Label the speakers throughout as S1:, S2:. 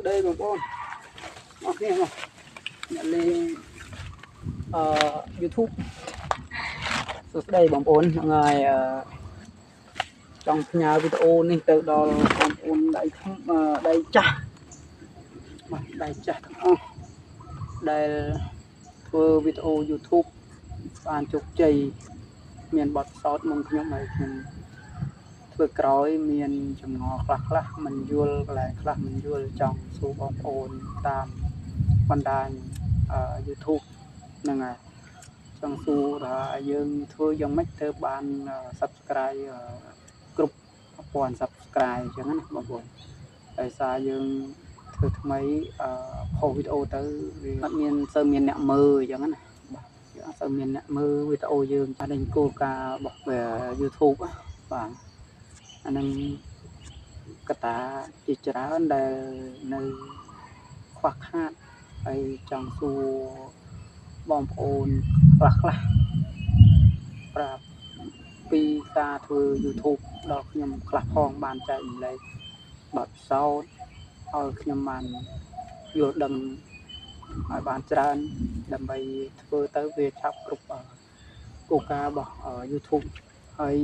S1: đâyបងប្អូនអរគ្នាមកអ្នកលេងYouTube សួស្តីបងប្អូនហ្នឹងហើយចង់ផ្ញើវីដេអូនេះទៅដល់បងប្អូនដៃចាស់បាទដៃចាស់ទាំងអស់ដែលធ្វើវីដេអូ YouTube បានជោគជ័យមានបទពិសោធន៍មុនខ្ញុំហើយខ្ញុំធ្វើក្រោយមានចម្ងល់ខ្លះមិនយល់កន្លែងខ្លះមិនយល់ចង់សួរបងប្អូនតាមបណ្ដាញYouTube ហ្នឹងហើយចង់សួរថាយើងធ្វើយ៉ាងម៉េចទៅបាន Subscribe គ្រប់1000 Subscribe អញ្ចឹងណាបងប្អូនដោយសារយើងធ្វើថ្មីផុសវីដេអូទៅវាអត់មានសូវមានអ្នកមើលអញ្ចឹងណាបាទអត់សូវមានអ្នកមើលវីដេអូយើងតែនឹងគោលការណ៍របស់ YouTube បាទអានឹងកត្តាជាច្រើនដែលនៅខ្វះខាតហើយចង់សួរបងប្អូនខ្លះប្រាប់ពីការធ្វើ YouTube ដល់ខ្ញុំខ្លះផងបានចែករំលែកបទពិសោធន៍ឲ្យខ្ញុំបានយល់ដឹងឲ្យបានច្រើនដើម្បីធ្វើទៅវាឆាប់គ្រប់គោលការណ៍របស់ YouTube ហើយ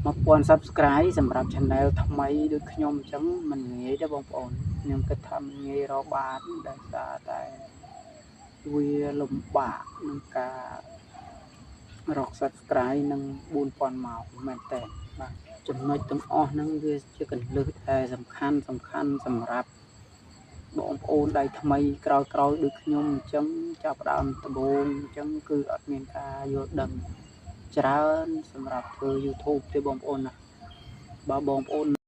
S1: 1000 Subscribe សម្រាប់ Channel ថ្មីដូចខ្ញុំអញ្ចឹងមិនងាយទេបងប្អូនខ្ញុំគិតថាមិនងាយរកបានដោយសារតែវាលំបាកក្នុងការរក Subscribe នឹង 4000 ម៉ោងមែនតើបាទចំណុចទាំងអស់ហ្នឹងវាជាកន្លឹះដែលសំខាន់សម្រាប់បងប្អូនដៃថ្មីក្រោយដូចខ្ញុំអញ្ចឹងចាប់ផ្ដើមដំបូងអញ្ចឹងគឺអត់មានការយល់ដឹងច្រើនសម្រាប់ធ្វើ YouTube ទេបងប្អូនណាបើបងប្អូន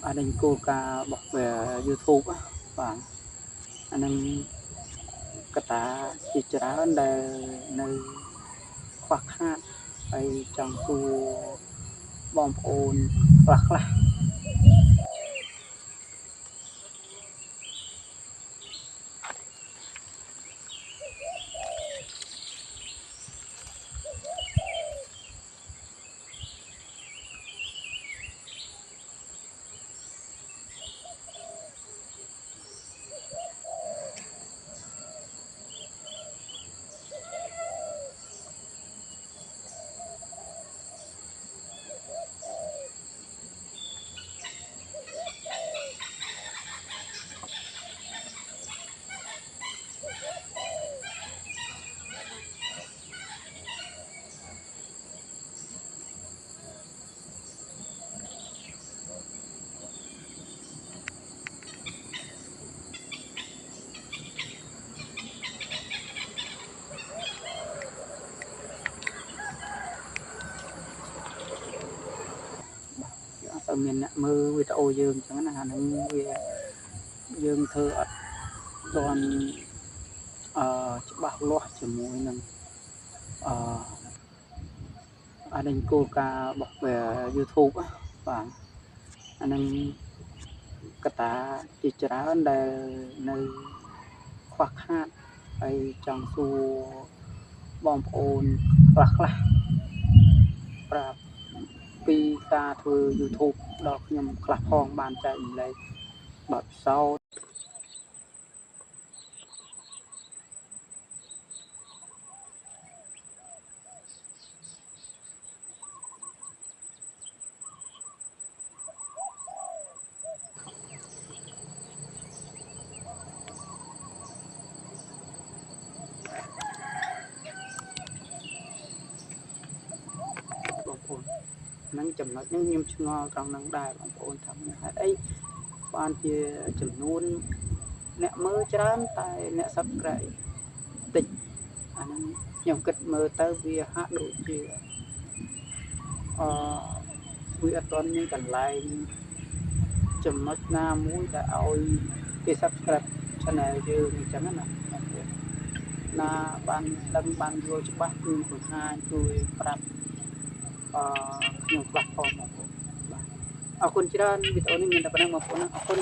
S1: អានឹងគោលការណ៍របស់ YouTube បាទអានឹងកត្តាជាច្រើនដែលនៅខ្វះខាតហើយចង់សួរបងប្អូនខ្លះទៅមានអ្នកមើលវីដេអូយើងអញ្ចឹងណាអានឹងវាយើងធ្វើអត់ទាន់ច្បាស់លាស់ជាមួយនឹងអានឹងគោលការណ៍របស់ YouTube បាទអានឹងកត្តាជាច្រើនដែលនៅខ្វះខាតហើយចង់សួរបងប្អូនខ្លះប្រាប់ពីការធ្វើ YouTube ដល់ខ្ញុំខ្លះផងបានចែករំលែកបទពិសោធន៍ ហ្នឹងចំណុចហ្នឹងខ្ញុំឆ្ងល់ត្រង់ហ្នឹងដែរបងប្អូនថាហេតុអីបានជាចំនួនអ្នកមើលច្រើនតែអ្នក Subscribe តិចអាហ្នឹងខ្ញុំគិតមើលទៅវាហាក់ដូចជាវាអត់ទាន់មានកន្លែងចំណុចណាមួយដែលឲ្យគេ Subscribe Channel យើងអញ្ចឹងណាណាបានដឹងបានយល់ច្បាស់គឺបង្ហាញជួយប្រាប់ខ្ញុំខ្លះផងបងប្អូនបាទអរគុណច្រើនវីដេអូនេះមានតែប៉ុណ្ណឹងបងប្អូនណាអរគុណ